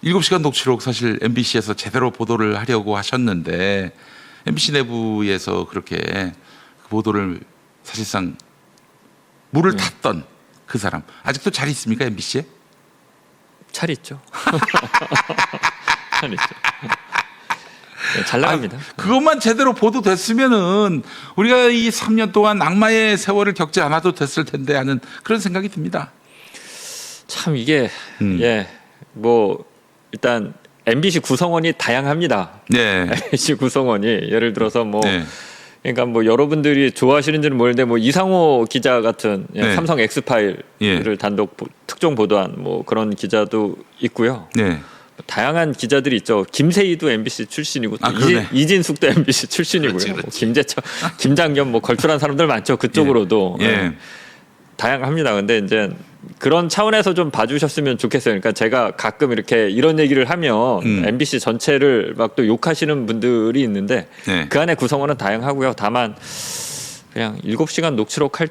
7시간 녹취록 사실 MBC에서 제대로 보도를 하려고 하셨는데 MBC 내부에서 그렇게 그 보도를 사실상 물을 탔던 그 사람 아직도 잘 있습니까 MBC에? 잘 있죠. 잘 있죠. 잘 나갑니다. 그것만 제대로 보도됐으면은 우리가 이 3년 동안 악마의 세월을 겪지 않아도 됐을 텐데 하는 그런 생각이 듭니다. 참 이게 뭐 일단 MBC 구성원이 다양합니다. 네. MBC 구성원이 예를 들어서 뭐 네. 그러니까 뭐 여러분들이 좋아하시는지는 모르는데 뭐 이상호 기자 같은 네. 삼성 엑스파일을 예. 단독 특종 보도한 뭐 그런 기자도 있고요. 네. 다양한 기자들이 있죠. 김세희도 MBC 출신이고 또 그러네. 이진숙도 MBC 출신이고요. 그렇지, 그렇지. 뭐 김재철, 김장겸 뭐 걸출한 사람들 많죠. 그쪽으로도 예. 다양합니다. 근데 이제 그런 차원에서 좀 봐주셨으면 좋겠어요. 그러니까 제가 가끔 이렇게 이런 얘기를 하면 MBC 전체를 막 또 욕하시는 분들이 있는데 네. 그 안에 구성원은 다양하고요. 다만 그냥 7시간 녹취록 할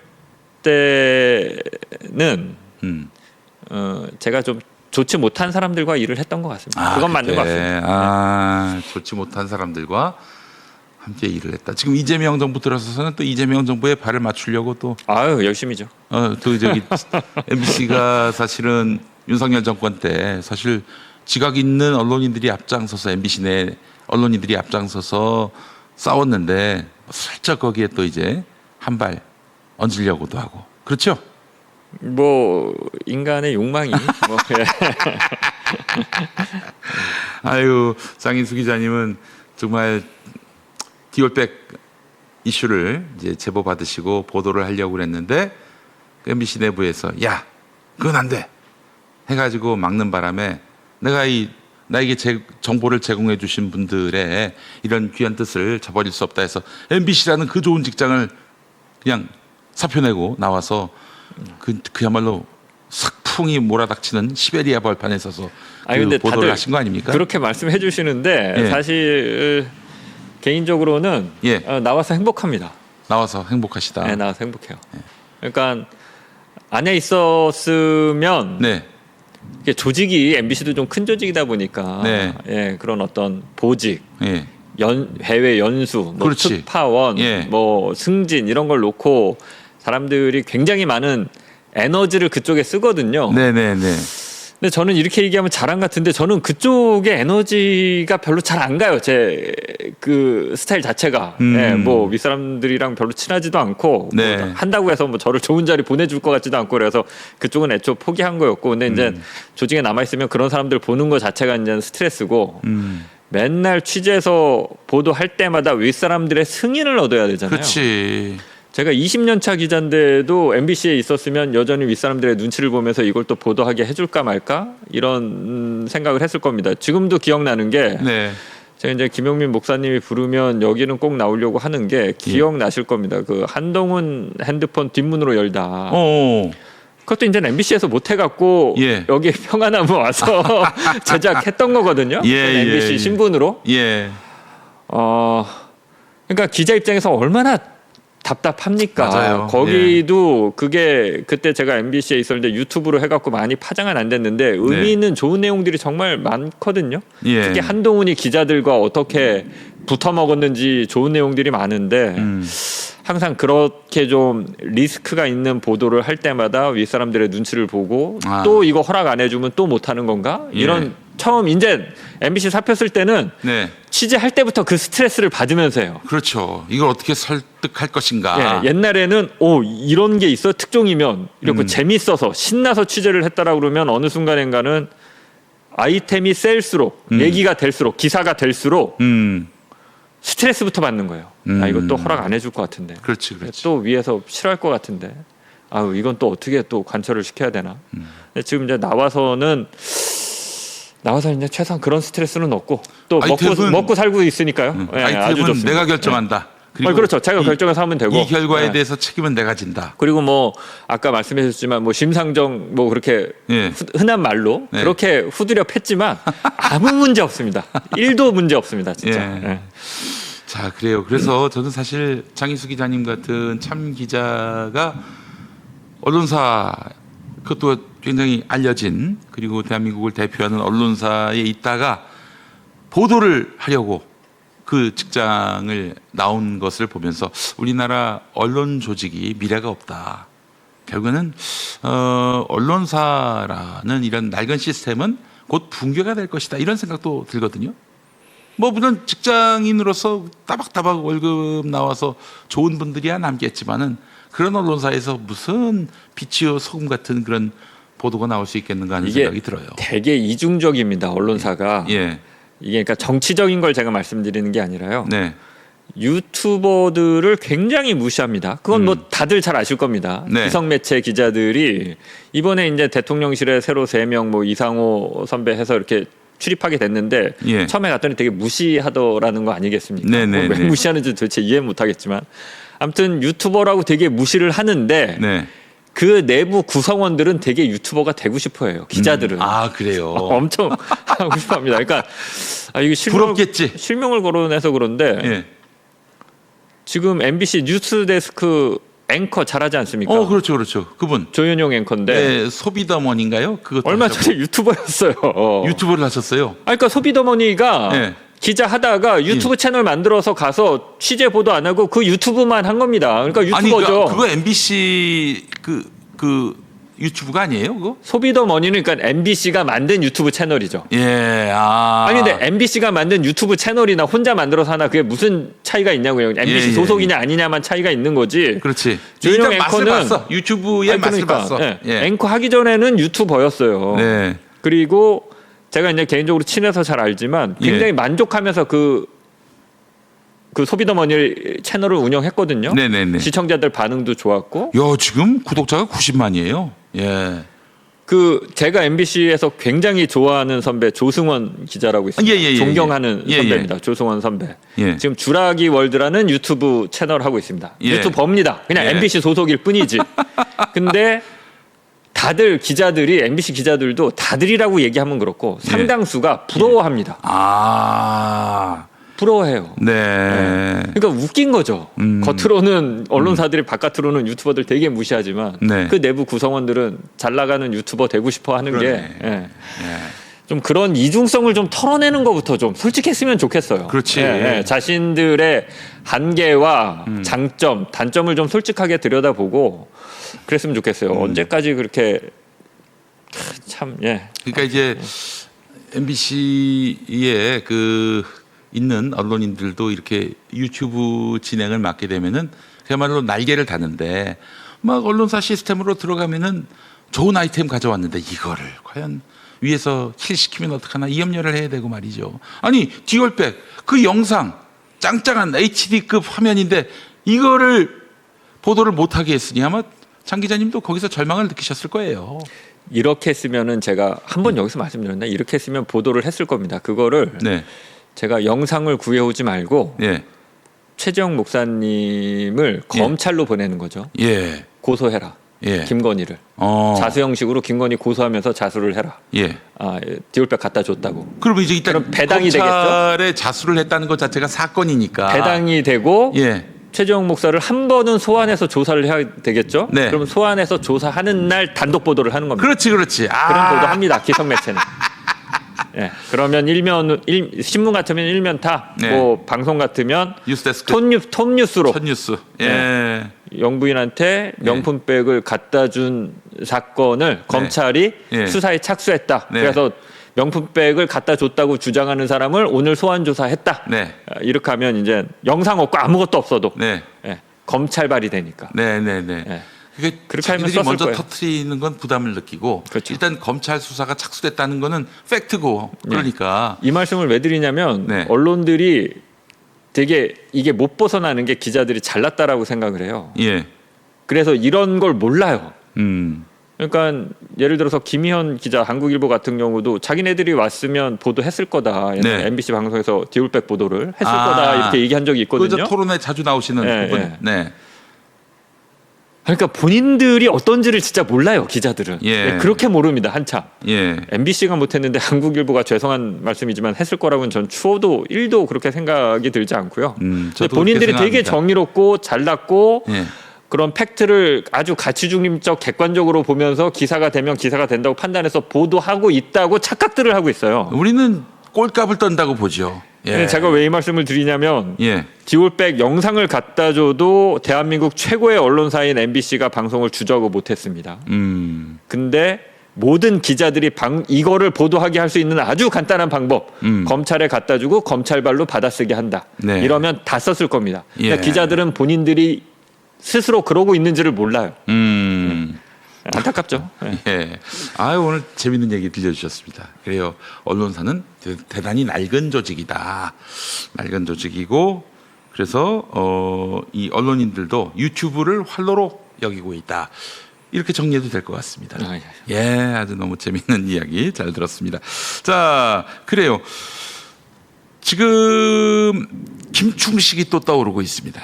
때는 제가 좀 좋지 못한 사람들과 일을 했던 것 같습니다. 그건 맞는 것 같습니다. 좋지 못한 사람들과 함께 일을 했다. 지금 이재명 정부 들어서서는 또 이재명 정부에 발을 맞추려고 또 열심히죠. 또 저기 MBC가 사실은 윤석열 정권 때 사실 지각 있는 언론인들이 앞장서서 MBC 내 언론인들이 앞장서서 싸웠는데 살짝 거기에 또 이제 한 발 얹으려고도 하고 그렇죠? 뭐 인간의 욕망이 뭐, 아유 장인수 기자님은 정말 디올백 이슈를 이제 제보 받으시고 보도를 하려고 그랬는데 MBC 내부에서 야 그건 안 돼 해가지고 막는 바람에 나에게 정보를 제공해 주신 분들의 이런 귀한 뜻을 저버릴 수 없다 해서 MBC라는 그 좋은 직장을 그냥 사표 내고 나와서 그야말로 삭풍이 몰아닥치는 시베리아 벌판에 서서 근데 보도를 하신 거 아닙니까? 그렇게 말씀해 주시는데 사실 개인적으로는 나와서 행복합니다. 나와서 행복하시다. 네, 나와서 행복해요. 그러니까 안에 있었으면 이게 조직이 MBC도 좀 큰 조직이다 보니까 그런 어떤 보직, 해외 연수, 뭐 특파원, 뭐 승진 이런 걸 놓고 사람들이 굉장히 많은 에너지를 그쪽에 쓰거든요. 근데 저는 이렇게 얘기하면 자랑 같은데 저는 그쪽에 에너지가 별로 잘 안 가요. 제 그 스타일 자체가 뭐 윗사람들이랑 별로 친하지도 않고 뭐 한다고 해서 뭐 저를 좋은 자리 보내줄 것 같지도 않고 그래서 그쪽은 애초 포기한 거였고 근데 이제 조직에 남아 있으면 그런 사람들 보는 것 자체가 이제 스트레스고 맨날 취재해서 보도할 때마다 윗사람들의 승인을 얻어야 되잖아요. 그렇지. 제가 20년 차 기자인데도 MBC에 있었으면 여전히 윗사람들의 눈치를 보면서 이걸 또 보도하게 해줄까 말까 이런 생각을 했을 겁니다. 지금도 기억나는 게 제가 이제 김용민 목사님이 부르면 여기는 꼭 나오려고 하는 게 기억나실 겁니다. 그 한동훈 핸드폰 뒷문으로 열다. 그것도 이제 MBC에서 못 해갖고 여기 평안하면 와서 제작했던 거거든요. MBC 신분으로. 그러니까 기자 입장에서 얼마나 답답합니까? 맞아요. 거기도 그게 그때 제가 MBC에 있었는데 유튜브로 해갖고 많이 파장은 안 됐는데 의미 있는 좋은 내용들이 정말 많거든요. 특히 한동훈이 기자들과 어떻게 붙어 먹었는지 좋은 내용들이 많은데 항상 그렇게 좀 리스크가 있는 보도를 할 때마다 윗사람들의 눈치를 보고 또 이거 허락 안 해주면 또 못하는 건가? 이런 처음 이제 MBC 사표 쓸 때는 취재할 때부터 그 스트레스를 받으면서 해요. 그렇죠. 이걸 어떻게 설득할 것인가. 옛날에는 이런 게 있어 특종이면 이렇게 재밌어서 신나서 취재를 했다라고 그러면 어느 순간인가는 아이템이 셀수록 얘기가 될수록 기사가 될수록 스트레스부터 받는 거예요. 이거 또 허락 안 해줄 것 같은데. 그렇지. 또 위에서 싫어할 것 같은데. 이건 또 어떻게 또 관철을 시켜야 되나. 근데 지금 이제 나와서 이제 최소한 그런 스트레스는 없고 또 먹고 살고 있으니까요. 아주 좋습니다. 내가 결정한다. 그리고 그렇죠. 자기가 결정해서 하면 되고 이 결과에 대해서 책임은 내가 진다. 그리고 뭐 아까 말씀하셨지만 뭐 심상정 뭐 그렇게 흔한 말로 그렇게 후드려 팼지만 아무 문제 없습니다. 1도 문제 없습니다, 진짜. 자, 그래요. 그래서 저는 사실 장인수 기자님 같은 참 기자가 언론사 그것도 굉장히 알려진 그리고 대한민국을 대표하는 언론사에 있다가 보도를 하려고 그 직장을 나온 것을 보면서 우리나라 언론 조직이 미래가 없다. 결국에는 언론사라는 이런 낡은 시스템은 곧 붕괴가 될 것이다. 이런 생각도 들거든요. 뭐 물론 직장인으로서 따박따박 월급 나와서 좋은 분들이야 남겠지만은 그런 언론사에서 무슨 비치오 소금 같은 그런 보도가 나올 수 있겠는가 하는 생각이 들어요. 되게 이중적입니다. 언론사가. 예. 이게 그러니까 정치적인 걸 제가 말씀드리는 게 아니라요. 네. 유튜버들을 굉장히 무시합니다. 그건 뭐 다들 잘 아실 겁니다. 네. 기성 매체 기자들이 이번에 이제 대통령실에 새로 3명 뭐 이상호 선배 해서 이렇게 출입하게 됐는데 예. 처음에 갔더니 되게 무시하더라는 거 아니겠습니까? 네네네. 왜 무시하는지 도대체 이해 못하겠지만 아무튼 유튜버라고 되게 무시를 하는데 네. 그 내부 구성원들은 되게 유튜버가 되고 싶어해요. 기자들은. 아 그래요. 엄청 하고 싶어합니다. 그러니까 이게 부럽겠지. 실명을 거론해서 그런데 예. 지금 MBC 뉴스데스크 앵커 잘하지 않습니까? 그렇죠, 그렇죠. 그분. 조현용 앵커인데 네, 소비더머니인가요? 그거 얼마 전에 유튜버였어요. 유튜브를 하셨어요. 그러니까 소비더머니가 네. 기자 하다가 유튜브 채널 만들어서 가서 취재 보도 안 하고 그 유튜브만 한 겁니다. 그러니까 유튜버죠. 아니, 그거 MBC 그 유튜브가 아니에요, 그거? 소비더머니는 그러니까 MBC가 만든 유튜브 채널이죠. 예, 아니 근데 MBC가 만든 유튜브 채널이나 혼자 만들어서 하나 그게 무슨 차이가 있냐고요. MBC 예. 소속이냐 아니냐만 차이가 있는 거지. 그렇지. 조현영 일단 맛을 앵커는 봤어. 유튜브의 아니, 맛을 그러니까, 봤어. 예. 예. 앵커 하기 전에는 유튜버였어요. 네. 그리고 제가 이제 개인적으로 친해서 잘 알지만 굉장히 예. 만족하면서 그 소비더머니 채널을 운영했거든요. 네네네. 시청자들 반응도 좋았고. 야, 지금 구독자가 90만이에요. 예. 제가 MBC에서 굉장히 좋아하는 선배 조승원 기자라고 있습니다. 예. 존경하는 예. 선배입니다. 조승원 선배. 예. 지금 주라기 월드라는 유튜브 채널 하고 있습니다. 예. 유튜버입니다. 그냥 예. MBC 소속일 뿐이지. 근데 다들 기자들이 MBC 기자들도 다들이라고 얘기하면 그렇고 상당수가 부러워합니다. 부러워해요. 네. 그러니까 웃긴 거죠. 겉으로는 언론사들이 바깥으로는 유튜버들 되게 무시하지만 네. 그 내부 구성원들은 잘 나가는 유튜버 되고 싶어 하는 그러네. 게 좀 그런 이중성을 좀 털어내는 것부터 좀 솔직했으면 좋겠어요. 그렇지. 자신들의 한계와 장점, 단점을 좀 솔직하게 들여다보고 그랬으면 좋겠어요. 언제까지 그렇게 참 그러니까 이제 MBC에 있는 언론인들도 이렇게 유튜브 진행을 맡게 되면은 그야말로 날개를 다는데 막 언론사 시스템으로 들어가면은 좋은 아이템 가져왔는데 이거를 과연 위에서 킬시키면 어떡하나 이 염려를 해야 되고 말이죠. 아니 듀얼백 그 영상 짱짱한 HD급 화면인데 이거를 보도를 못하게 했으니 아마 장 기자님도 거기서 절망을 느끼셨을 거예요. 이렇게 했으면은 제가 한번 여기서 말씀드렸나 이렇게 했으면 보도를 했을 겁니다. 그거를 제가 영상을 구해오지 말고 최재형 목사님을 검찰로 보내는 거죠. 고소해라. 김건희를 자수 형식으로 김건희 고소하면서 자수를 해라. 디올백 갖다 줬다고. 그러면 이제 일단 배당이 검찰에 되겠죠? 자수를 했다는 것 자체가 사건이니까 배당이 되고 최재형 목사를 한 번은 소환해서 조사를 해야 되겠죠? 그럼 소환해서 조사하는 날 단독 보도를 하는 겁니다. 그렇지. 그런 보도합니다. 기성 매체는. 그러면 신문 같으면 일면타, 뭐 방송 같으면 뉴스데스크 톱뉴스로 첫 뉴스. 영부인한테 명품백을 갖다 준 사건을 검찰이 수사에 착수했다. 그래서 명품백을 갖다 줬다고 주장하는 사람을 오늘 소환 조사했다. 이렇게 하면 이제 영상 없고 아무것도 없어도 검찰발이 되니까. 그렇게 하면 먼저 거예요. 터트리는 건 부담을 느끼고 일단 검찰 수사가 착수됐다는 거는 팩트고 그러니까 이 말씀을 왜 드리냐면 언론들이 되게 이게 못 벗어나는 게 기자들이 잘났다라고 생각을 해요. 그래서 이런 걸 몰라요. 그러니까 예를 들어서 김희현 기자 한국일보 같은 경우도 자기네들이 왔으면 보도했을 거다. MBC 방송에서 디올백 보도를 했을 거다 이렇게 얘기한 적이 있거든요. 그 토론에 자주 나오시는 부분. 그러니까 본인들이 어떤지를 진짜 몰라요. 기자들은 그렇게 모릅니다. 한참. MBC가 못했는데 한국일보가 죄송한 말씀이지만 했을 거라고는 전 추호도 1도 그렇게 생각이 들지 않고요. 본인들이 되게 정의롭고 잘났고 그런 팩트를 아주 가치 중립적 객관적으로 보면서 기사가 되면 기사가 된다고 판단해서 보도하고 있다고 착각들을 하고 있어요. 우리는 꼴값을 떤다고 보죠. 예. 제가 왜 이 말씀을 드리냐면 예. 디올백 영상을 갖다 줘도 대한민국 최고의 언론사인 MBC가 방송을 주저하고 못했습니다. 근데 모든 기자들이 이거를 보도하게 할 수 있는 아주 간단한 방법, 검찰에 갖다 주고 검찰발로 받아쓰게 한다. 네. 이러면 다 썼을 겁니다. 예. 근데 기자들은 본인들이 스스로 그러고 있는지를 몰라요. 안타깝죠. 예. 예. 오늘 재밌는 얘기 들려주셨습니다. 그래요. 언론사는 대단히 낡은 조직이다. 낡은 조직이고, 그래서 이 언론인들도 유튜브를 활로로 여기고 있다. 이렇게 정리해도 될 것 같습니다. 예, 아주 너무 재밌는 이야기 잘 들었습니다. 자, 그래요. 지금 김충식이 또 떠오르고 있습니다.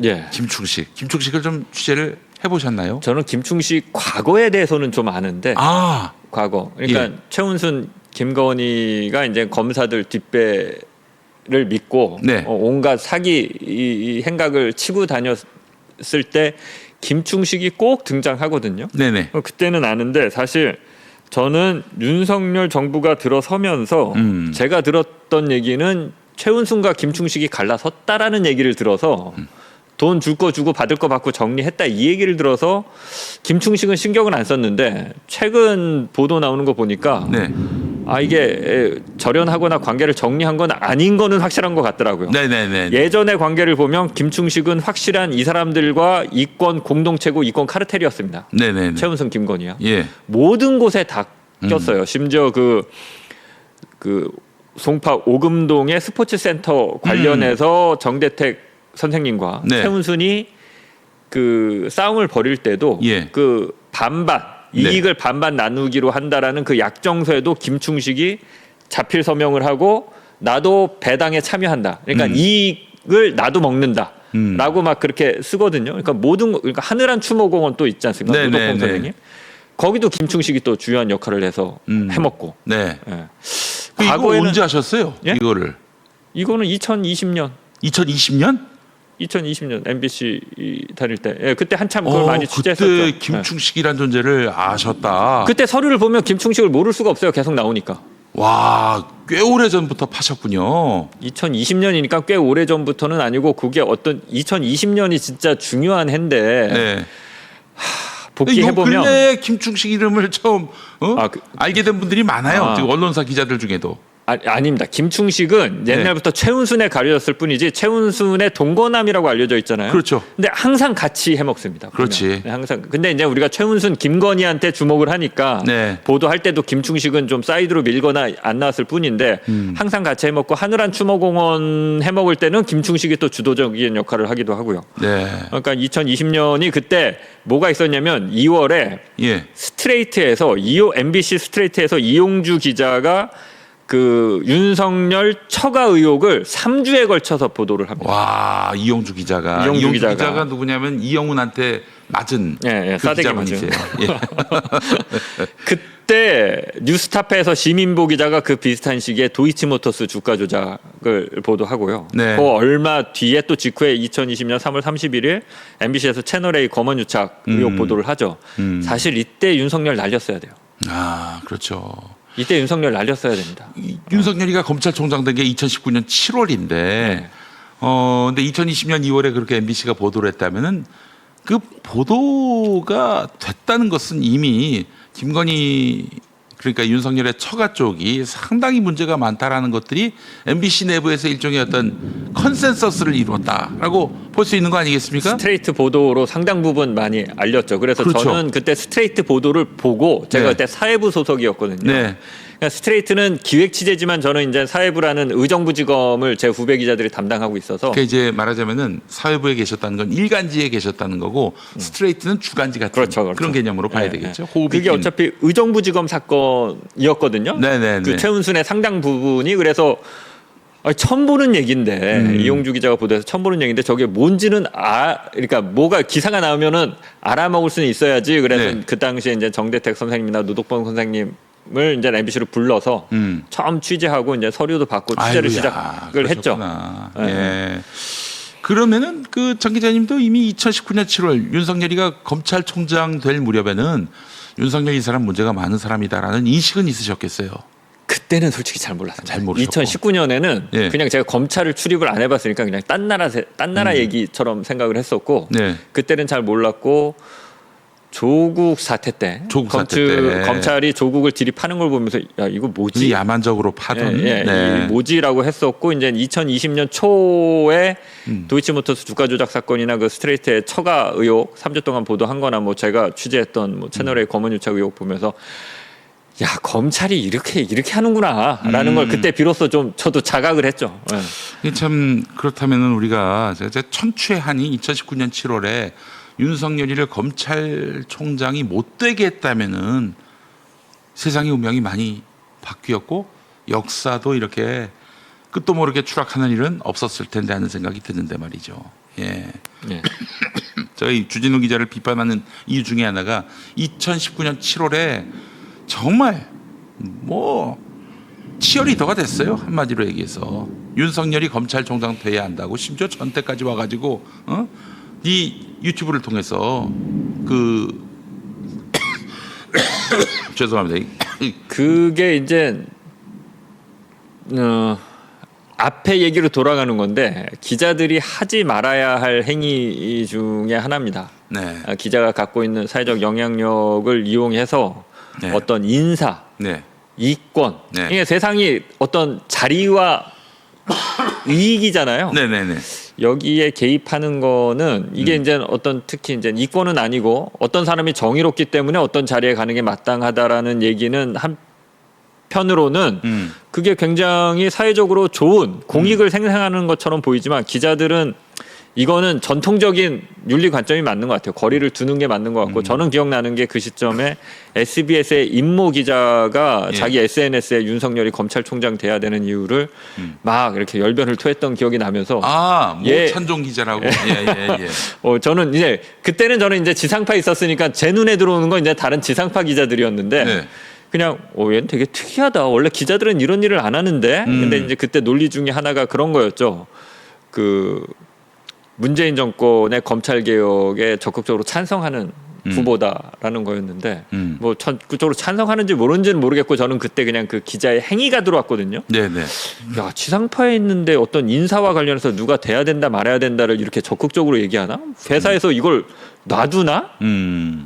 예. 김충식을 좀 취재를 해보셨나요? 저는 김충식 과거에 대해서는 좀 아는데, 과거. 그러니까 예. 최은순, 김건희가 이제 검사들 뒷배를 믿고 네. 온갖 사기 이 행각을 치고 다녔을 때 김충식이 꼭 등장하거든요. 네네. 그때는 아는데 사실 저는 윤석열 정부가 들어서면서 제가 들었던 얘기는 최은순과 김충식이 갈라섰다라는 얘기를 들어서 돈 줄 거 주고 받을 거 받고 정리했다 이 얘기를 들어서 김충식은 신경을 안 썼는데 최근 보도 나오는 거 보니까 네. 이게 절연하거나 관계를 정리한 건 아닌 거는 확실한 것 같더라고요. 네네네. 예전의 관계를 보면 김충식은 확실한 이 사람들과 이권 공동체고 이권 카르텔이었습니다. 네네네. 최은순, 김건희야. 예. 모든 곳에 다 꼈어요. 심지어 그 송파 오금동의 스포츠센터 관련해서 정대택 선생님과 네. 최은순이 그 싸움을 벌일 때도 예. 그 반반 이익을 반반 나누기로 한다라는 그 약정서에도 김충식이 자필 서명을 하고 나도 배당에 참여한다. 그러니까 이익을 나도 먹는다. 라고 막 그렇게 쓰거든요. 그러니까 그러니까 하늘한 추모공원 또 있지 않습니까? 네, 노덕봉 네, 선생님. 거기도 김충식이 또 주요한 역할을 해서 해먹고. 네. 예. 이거 언제 하셨어요? 예? 이거를? 이거는 2020년 2020년? MBC 다닐 때, 예, 그때 한참 그걸 많이 취재했었죠. 그때 김충식이란 존재를 아셨다. 그때 서류를 보면 김충식을 모를 수가 없어요. 계속 나오니까. 와, 꽤 오래 전부터 파셨군요. 2020년이니까 꽤 오래 전부터는 아니고 그게 어떤 2020년이 진짜 중요한 해인데 네. 복귀해 보면 근래 김충식 이름을 처음 알게 된 분들이 많아요. 지금 언론사 기자들 중에도. 아닙니다. 김충식은 옛날부터 최은순에 가려졌을 뿐이지 최은순의 동거남이라고 알려져 있잖아요. 그렇죠. 근데 항상 같이 해먹습니다. 그렇지. 항상. 근데 이제 우리가 최은순, 김건희한테 주목을 하니까 보도할 때도 김충식은 좀 사이드로 밀거나 안 나왔을 뿐인데 항상 같이 해먹고 하늘한 추모공원 해먹을 때는 김충식이 또 주도적인 역할을 하기도 하고요. 네. 그러니까 2020년이 그때 뭐가 있었냐면 2월에 스트레이트에서 MBC 스트레이트에서 이용주 기자가 그 윤석열 처가 의혹을 3주에 걸쳐서 보도를 합니다. 와, 이용주 기자가 누구냐면 이영훈한테 맞은 그 기자분이세요. 그때 뉴스타파에서 시민보 기자가 그 비슷한 시기에 도이치모터스 주가 조작을 보도하고요. 그 얼마 뒤에 또 직후에 2020년 3월 31일 MBC에서 채널A 검언 유착 의혹 보도를 하죠. 사실 이때 윤석열 날렸어야 돼요. 그렇죠. 이때 윤석열 날렸어야 됩니다. 윤석열이가 검찰총장 된 게 2019년 7월인데, 근데 2020년 2월에 그렇게 MBC가 보도를 했다면은 그 보도가 됐다는 것은 이미 김건희 그러니까 윤석열의 처가 쪽이 상당히 문제가 많다라는 것들이 MBC 내부에서 일종의 어떤 컨센서스를 이루었다라고 볼 수 있는 거 아니겠습니까? 스트레이트 보도로 상당 부분 많이 알렸죠. 그래서 저는 그때 스트레이트 보도를 보고 제가 그때 사회부 소속이었거든요. 그러니까 스트레이트는 기획 취재지만 저는 이제 사회부라는 의정부지검을 제 후배 기자들이 담당하고 있어서. 그러니까 이제 말하자면은 사회부에 계셨다는 건 일간지에 계셨다는 거고 스트레이트는 주간지 같은 그런 개념으로 봐야 되겠죠. 그게 어차피 의정부지검 사건이었거든요. 그 최은순의 상당 부분이 그래서 처음 보는 얘기인데 이용주 기자가 보도해서 처음 보는 얘기인데 저게 뭔지는 그러니까 뭐가 기사가 나오면은 알아먹을 수는 있어야지. 그래서 그 당시에 이제 정대택 선생님이나 노덕봉 선생님 을 이제 MBC로 불러서 처음 취재하고 이제 서류도 받고 취재를 시작을 했죠. 그러면은 그 장 기자님도 이미 2019년 7월 윤석열이가 검찰총장 될 무렵에는 윤석열 이 사람 문제가 많은 사람이다라는 인식은 있으셨겠어요. 그때는 솔직히 잘 몰랐어요. 잘 모르셨고. 2019년에는 예. 그냥 제가 검찰을 출입을 안 해봤으니까 그냥 딴 나라 얘기처럼 생각을 했었고 네. 그때는 잘 몰랐고 조국 사태 때 검찰이 조국을 들이파는 걸 보면서 야 이거 뭐지? 야만적으로 파던 이 뭐지라고 했었고 이제 2020년 초에 도이치모터스 주가 조작 사건이나 그 스트레이트의 처가 의혹 3주 동안 보도한-거나 뭐 제가 취재했던 뭐 채널의 검은 유착 의혹 보면서 야 검찰이 이렇게 하는구나라는 걸 그때 비로소 좀 저도 자각을 했죠. 이게 참 그렇다면은 우리가 제가 천추의 한이 2019년 7월에 윤석열이를 검찰총장이 못 되게 했다면은 세상의 운명이 많이 바뀌었고 역사도 이렇게 끝도 모르게 추락하는 일은 없었을 텐데 하는 생각이 드는데 말이죠. 예. 예. 저희 주진우 기자를 비판하는 이유 중에 하나가 2019년 7월에 정말 뭐 치어리더가 됐어요. 한마디로 얘기해서 윤석열이 검찰총장 돼야 한다고 심지어 전태까지 와가지고 이 유튜브를 통해서 그 죄송합니다. 그게 이제 앞에 얘기로 돌아가는 건데 기자들이 하지 말아야 할 행위 중에 하나입니다. 네. 기자가 갖고 있는 사회적 영향력을 이용해서 네. 어떤 인사, 네. 이권, 네. 이게 세상이 어떤 자리와 이익이잖아요. 네네네. 여기에 개입하는 거는 이게 이제 어떤 특히 이제 이권은 아니고 어떤 사람이 정의롭기 때문에 어떤 자리에 가는 게 마땅하다라는 얘기는 한편으로는 그게 굉장히 사회적으로 좋은 공익을 생산하는 것처럼 보이지만 기자들은 이거는 전통적인 윤리 관점이 맞는 것 같아요. 거리를 두는 게 맞는 것 같고 저는 기억나는 게 그 시점에 SBS의 임모 기자가 예. 자기 SNS에 윤석열이 검찰총장 돼야 되는 이유를 막 이렇게 열변을 토했던 기억이 나면서 찬종 기자라고. 예. 저는 이제 그때는 저는 이제 지상파 있었으니까 제 눈에 들어오는 건 이제 다른 지상파 기자들이었는데 네. 그냥 얘는 되게 특이하다. 원래 기자들은 이런 일을 안 하는데. 근데 이제 그때 논리 중에 하나가 그런 거였죠. 그 문재인 정권의 검찰 개혁에 적극적으로 찬성하는 후보다라는 거였는데 뭐 적극적으로 찬성하는지 모르는지는 모르겠고 저는 그때 그냥 그 기자의 행위가 들어왔거든요. 네네. 야 지상파에 있는데 어떤 인사와 관련해서 누가 돼야 된다 말아야 된다를 이렇게 적극적으로 얘기하나? 회사에서 이걸 놔두나?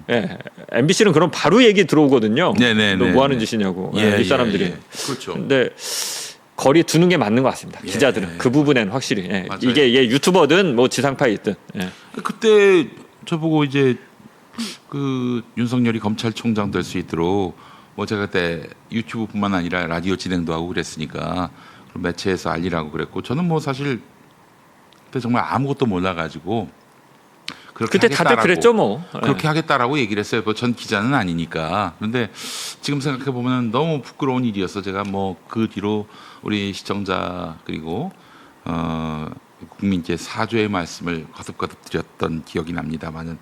예, MBC는 그럼 바로 얘기 들어오거든요. 네네. 너 뭐 하는 짓이냐고 이 사람들이. 예. 그렇죠. 근데 거리 두는 게 맞는 것 같습니다. 예. 기자들은 그 부분에는 확실히 맞아요. 이게 유튜버든 뭐 지상파에 있든. 예. 그때 저보고 이제 그 윤석열이 검찰총장 될 수 있도록 뭐 제가 그때 유튜브뿐만 아니라 라디오 진행도 하고 그랬으니까 그런 매체에서 알리라고 그랬고 저는 뭐 사실 그때 정말 아무것도 몰라가지고 그때 다들 그랬죠 뭐. 그렇게 하겠다라고 얘기를 했어요. 뭐 전 기자는 아니니까. 그런데 지금 생각해 보면 너무 부끄러운 일이어서 제가 뭐 그 뒤로 우리 시청자 그리고 국민께 사죄의 말씀을 거듭거듭 드렸던 기억이 납니다만은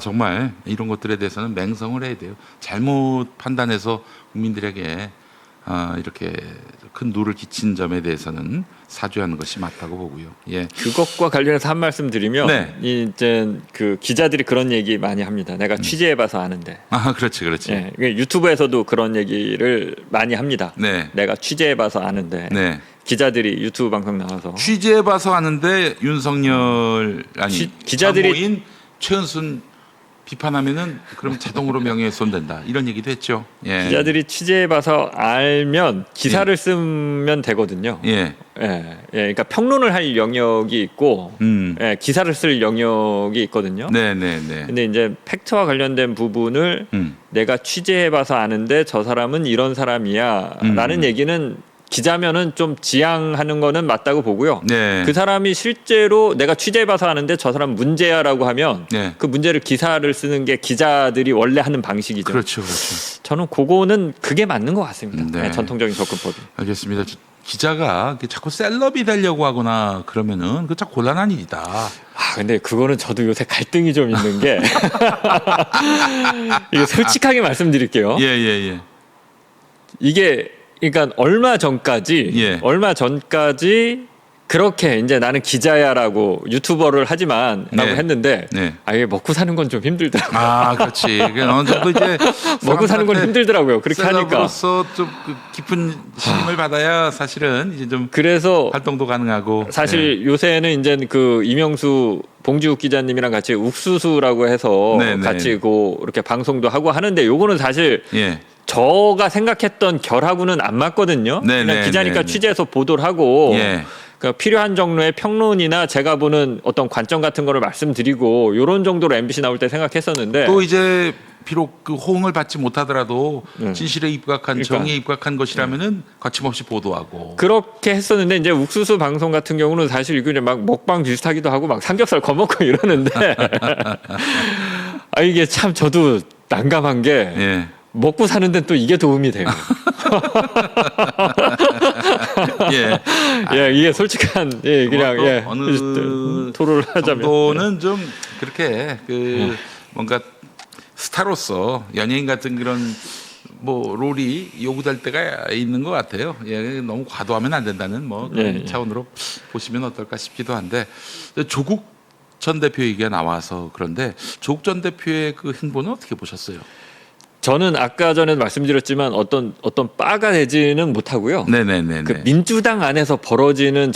정말 이런 것들에 대해서는 맹성을 해야 돼요. 잘못 판단해서 국민들에게 이렇게 큰 누를 끼친 점에 대해서는 사죄하는 것이 맞다고 보고요. 예. 그것과 관련해서 한 말씀 드리면 네. 이제 그 기자들이 그런 얘기 많이 합니다. 내가 취재해봐서 아는데. 그렇지. 예, 유튜브에서도 그런 얘기를 많이 합니다. 네. 내가 취재해봐서 아는데. 네. 기자들이 유튜브 방송 나와서 취재해봐서 아는데 윤석열 기자들이 참모인 최은순 비판하면은 그럼 자동으로 명예훼손 된다 이런 얘기도 했죠. 예. 기자들이 취재해봐서 알면 기사를 쓰면 되거든요. 예. 그러니까 평론을 할 영역이 있고 기사를 쓸 영역이 있거든요. 네네네. 근데 이제 팩트와 관련된 부분을 내가 취재해봐서 아는데 저 사람은 이런 사람이야라는 얘기는 기자면은 좀 지양하는 거는 맞다고 보고요. 네. 그 사람이 실제로 내가 취재해봐서 아는데 저 사람 문제야라고 하면 네. 그 문제를 기사를 쓰는 게 기자들이 원래 하는 방식이죠. 그렇죠. 저는 그거는 그게 맞는 것 같습니다. 네. 전통적인 접근법이. 알겠습니다. 기자가 자꾸 셀럽이 되려고 하거나 그러면은 그 참 곤란한 일이다. 근데 그거는 저도 요새 갈등이 좀 있는 게 이게 솔직하게 말씀드릴게요. 예. 이게 그러니까 얼마 전까지 그렇게 이제 나는 기자야라고 유튜버를 하지만 라고 네. 했는데 네. 이게 먹고 사는 건 좀 힘들더라고요. 아, 그렇지. 어느 정도 이제 먹고 사는 건 힘들더라고요. 그렇게 하니까. 셀럽으로서 좀 깊은 신임을 받아야 사실은 이제 좀 그래서 활동도 가능하고. 사실 요새는 이제 그 이명수 봉지욱 기자님이랑 같이 욱수수라고 해서 네, 네. 같이 이렇게 방송도 하고 하는데 요거는 사실 예. 저가 생각했던 결하고는 안 맞거든요. 네, 그냥 네, 기자니까 네, 네. 취재해서 보도를 하고 예. 그러니까 필요한 정도의 평론이나 제가 보는 어떤 관점 같은 거를 말씀드리고 요런 정도로 MBC 나올 때 생각했었는데 또 이제 비록 그 호응을 받지 못하더라도 진실에 입각한 그러니까. 정의에 입각한 것이라면은 거침없이 보도하고. 그렇게 했었는데 이제 욱수수 방송 같은 경우는 사실 이거 이제 막 먹방 비슷하기도 하고 막 삼겹살 거먹고 이러는데 이게 참 저도 난감한 게 예. 먹고 사는 데는 또 이게 도움이 돼요. 예. 예, 이게 솔직한 그냥 또 예. 어느 토론을 하자면 정도는 좀 그렇게 그 뭔가 스타로서 연예인 같은 그런 뭐 롤이 요구될 때가 있는 것 같아요. 예, 너무 과도하면 안 된다는 뭐 그런 예. 차원으로 보시면 어떨까 싶기도 한데 조국 전 대표 얘기가 나와서 그런데 조국 전 대표의 그 행보는 어떻게 보셨어요? 저는 아까 전에 말씀드렸지만 어떤 빠가 되지는 못하고요. 네네네. 그 민주당 안에서 벌어지는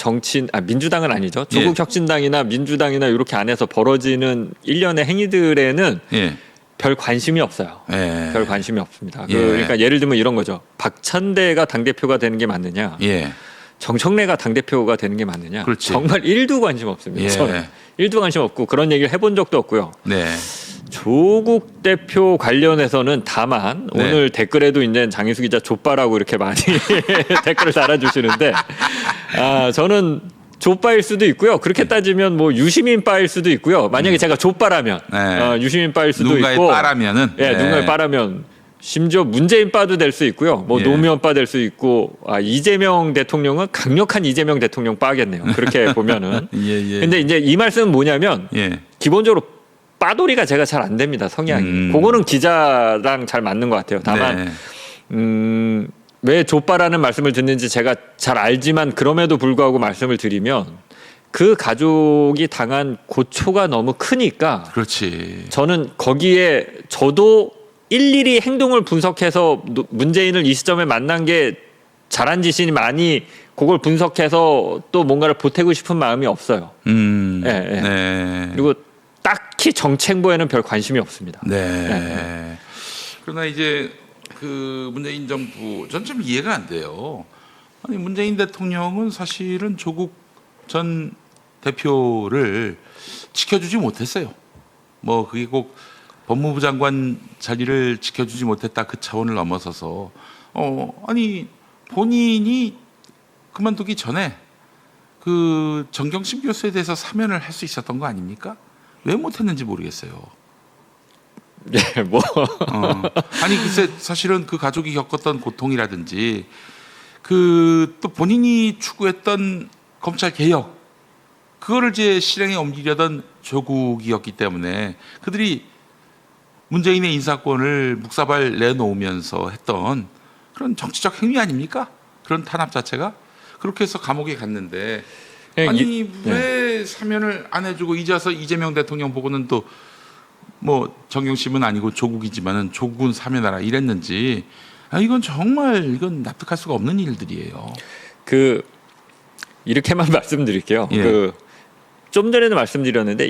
민주당은 아니죠. 조국 혁신당이나 민주당이나 이렇게 안에서 벌어지는 일련의 행위들에는 예. 별 관심이 없어요. 예. 별 관심이 없습니다. 예. 그러니까 예를 들면 이런 거죠. 박찬대가 당대표가 되는 게 맞느냐. 예. 정청래가 당대표가 되는 게 맞느냐. 그렇지. 정말 1도 관심 없습니다. 예. 저는 1도 관심 없고 그런 얘기를 해본 적도 없고요. 네. 조국 대표 관련해서는 다만 네. 오늘 댓글에도 이제 장희수 기자 족바라고 이렇게 많이 댓글을 달아주시는데 저는 족바일 수도 있고요. 그렇게 따지면 뭐 유시민 바일 수도 있고요. 만약에 제가 족바라면 네. 유시민 바일 수도 누군가의 있고 빠라면은 누군가의 빠라면 심지어 문재인 바도 될 수 있고요. 뭐 예. 노무현 바 될 수 있고 이재명 대통령은 강력한 이재명 대통령 바겠네요. 그렇게 보면은. 예. 근데 이제 이 말씀은 뭐냐면 예. 기본적으로 빠돌이가 제가 잘 안 됩니다. 성향이. 그거는 기자랑 잘 맞는 것 같아요. 다만 네. 왜 족바라는 말씀을 듣는지 제가 잘 알지만 그럼에도 불구하고 말씀을 드리면 그 가족이 당한 고초가 너무 크니까 그렇지. 저는 거기에 저도 일일이 행동을 분석해서 문재인을 이 시점에 만난 게 잘한 짓이니 많이 그걸 분석해서 또 뭔가를 보태고 싶은 마음이 없어요. 네. 그리고 딱히 정책부에는 별 관심이 없습니다. 네. 그러나 이제 그 문재인 정부 전 좀 이해가 안 돼요. 아니 문재인 대통령은 사실은 조국 전 대표를 지켜주지 못했어요. 뭐 그게 꼭 법무부 장관 자리를 지켜주지 못했다 그 차원을 넘어서서 아니 본인이 그만두기 전에 그 정경심 교수에 대해서 사면을 할 수 있었던 거 아닙니까? 왜 못했는지 모르겠어요. 네, 뭐 아니 글쎄 사실은 그 가족이 겪었던 고통이라든지 그 또 본인이 추구했던 검찰 개혁 그거를 이제 실행에 옮기려던 조국이었기 때문에 그들이 문재인의 인사권을 묵사발 내놓으면서 했던 그런 정치적 행위 아닙니까? 그런 탄압 자체가 그렇게 해서 감옥에 갔는데 아니 왜 사면을 안 해주고 이제 와서 이재명 대통령 보고는 또 뭐 정경심은 아니고 조국이지만은 조국은 사면하라 이랬는지 이건 정말 이건 납득할 수가 없는 일들이에요. 이렇게만 말씀드릴게요. 예. 좀 전에도 말씀드렸는데